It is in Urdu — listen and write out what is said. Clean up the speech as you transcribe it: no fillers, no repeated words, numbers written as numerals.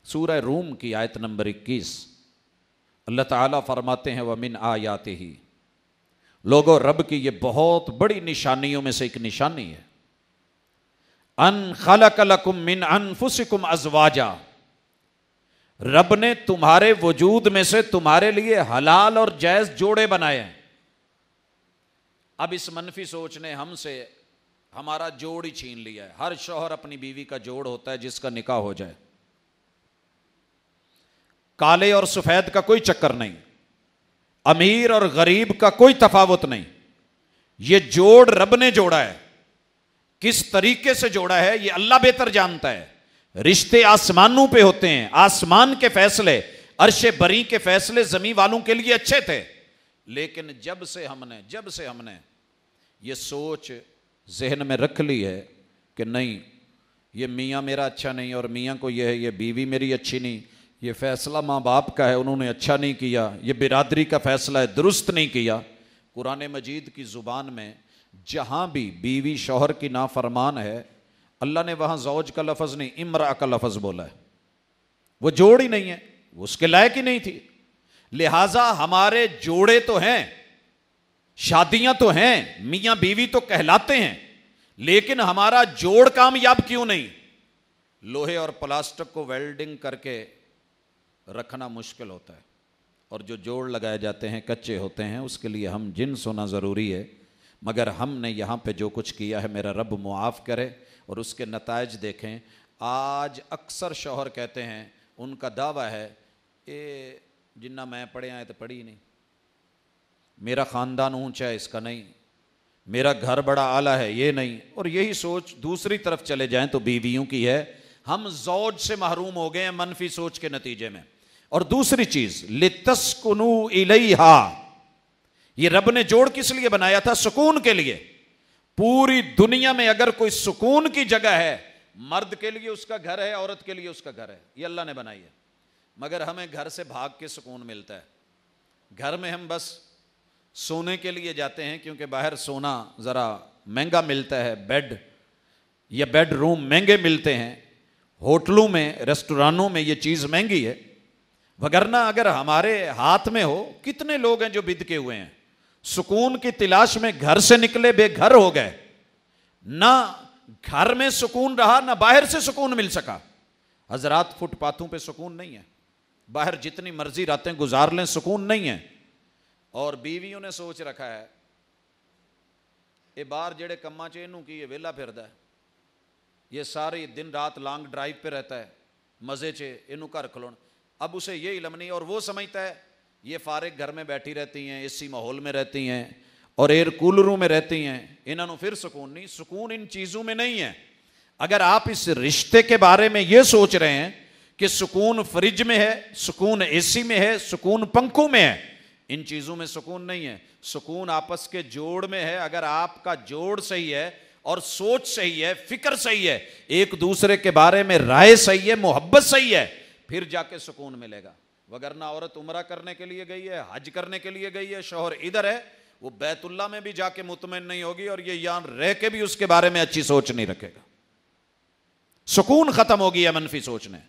سورہ روم کی آیت نمبر 21 اللہ تعالیٰ فرماتے ہیں وَمِنْ آیَاتِهِ، لوگوں رب کی یہ بہت بڑی نشانیوں میں سے ایک نشانی ہے، ان خلق لکم من انفسکم ازواجا، رب نے تمہارے وجود میں سے تمہارے لیے حلال اور جائز جوڑے بنائے ہیں۔ اب اس منفی سوچ نے ہم سے ہمارا جوڑ ہی چھین لیا ہے۔ ہر شوہر اپنی بیوی کا جوڑ ہوتا ہے جس کا نکاح ہو جائے، کالے اور سفید کا کوئی چکر نہیں، امیر اور غریب کا کوئی تفاوت نہیں، یہ جوڑ رب نے جوڑا ہے۔ کس طریقے سے جوڑا ہے یہ اللہ بہتر جانتا ہے۔ رشتے آسمانوں پہ ہوتے ہیں، آسمان کے فیصلے، عرش بری کے فیصلے زمین والوں کے لیے اچھے تھے، لیکن جب سے ہم نے یہ سوچ ذہن میں رکھ لی ہے کہ نہیں یہ میاں میرا اچھا نہیں اور میاں کو یہ ہے، یہ بیوی میری اچھی نہیں، یہ فیصلہ ماں باپ کا ہے انہوں نے اچھا نہیں کیا، یہ برادری کا فیصلہ ہے درست نہیں کیا۔ قرآن مجید کی زبان میں جہاں بھی بیوی شوہر کی نافرمان ہے، اللہ نے وہاں زوج کا لفظ نہیں امرأ کا لفظ بولا ہے۔ وہ جوڑ ہی نہیں ہے، وہ اس کے لائق ہی نہیں تھی۔ لہٰذا ہمارے جوڑے تو ہیں، شادیاں تو ہیں، میاں بیوی تو کہلاتے ہیں، لیکن ہمارا جوڑ کامیاب کیوں نہیں؟ لوہے اور پلاسٹک کو ویلڈنگ کر کے رکھنا مشکل ہوتا ہے، اور جو جوڑ لگائے جاتے ہیں کچے ہوتے ہیں، اس کے لیے ہم جنس ہونا ضروری ہے۔ مگر ہم نے یہاں پہ جو کچھ کیا ہے میرا رب معاف کرے، اور اس کے نتائج دیکھیں۔ آج اکثر شوہر کہتے ہیں، ان کا دعویٰ ہے یہ جنہ میں پڑھے آئے تو پڑھی ہی نہیں، میرا خاندان اونچا ہے اس کا نہیں، میرا گھر بڑا اعلیٰ ہے یہ نہیں، اور یہی سوچ دوسری طرف چلے جائیں تو بیویوں کی ہے۔ ہم زوج سے محروم ہو گئے ہیں منفی سوچ کے نتیجے میں۔ اور دوسری چیز لِتَسْكُنُوا إِلَيْهَا، یہ رب نے جوڑ کس لیے بنایا تھا؟ سکون کے لیے۔ پوری دنیا میں اگر کوئی سکون کی جگہ ہے، مرد کے لیے اس کا گھر ہے، عورت کے لیے اس کا گھر ہے، یہ اللہ نے بنائی ہے۔ مگر ہمیں گھر سے بھاگ کے سکون ملتا ہے۔ گھر میں ہم بس سونے کے لیے جاتے ہیں کیونکہ باہر سونا ذرا مہنگا ملتا ہے، بیڈ یا بیڈ روم مہنگے ملتے ہیں، ہوٹلوں میں ریسٹورانوں میں یہ چیز مہنگی ہے۔ وگرنہ اگر ہمارے ہاتھ میں ہو، کتنے لوگ ہیں جو بدکے ہوئے ہیں، سکون کی تلاش میں گھر سے نکلے بے گھر ہو گئے، نہ گھر میں سکون رہا نہ باہر سے سکون مل سکا۔ حضرات فٹ پاتھوں پہ سکون نہیں ہے، باہر جتنی مرضی راتیں گزار لیں سکون نہیں ہے۔ اور بیویوں نے سوچ رکھا ہے یہ باہر جڑے کما چ اینوں کی یہ ویلا پھردا ہے، یہ ساری دن رات لانگ ڈرائیو پہ رہتا ہے، مزے چ اینوں گھر کھلون۔ اب اسے یہ علم نہیں، اور وہ سمجھتا ہے یہ فارغ گھر میں بیٹھی رہتی ہیں، اسی ماحول میں رہتی ہیں اور ایئر کولروں میں رہتی ہیں، انہوں نے پھر سکون نہیں۔ سکون ان چیزوں میں نہیں ہے۔ اگر آپ اس رشتے کے بارے میں یہ سوچ رہے ہیں کہ سکون فریج میں ہے، سکون اے سی میں ہے، سکون پنکھوں میں ہے، ان چیزوں میں سکون نہیں ہے۔ سکون آپس کے جوڑ میں ہے۔ اگر آپ کا جوڑ صحیح ہے اور سوچ صحیح ہے، فکر صحیح ہے، ایک دوسرے کے بارے میں رائے صحیح ہے، محبت صحیح ہے، پھر جا کے سکون ملے گا۔ وگرنہ عورت عمرہ کرنے کے لیے گئی ہے، حج کرنے کے لیے گئی ہے، شوہر ادھر ہے، وہ بیت اللہ میں بھی جا کے مطمئن نہیں ہوگی اور یہ یہاں رہ کے بھی اس کے بارے میں اچھی سوچ نہیں رکھے گا۔ سکون ختم ہو گیا منفی سوچ نے۔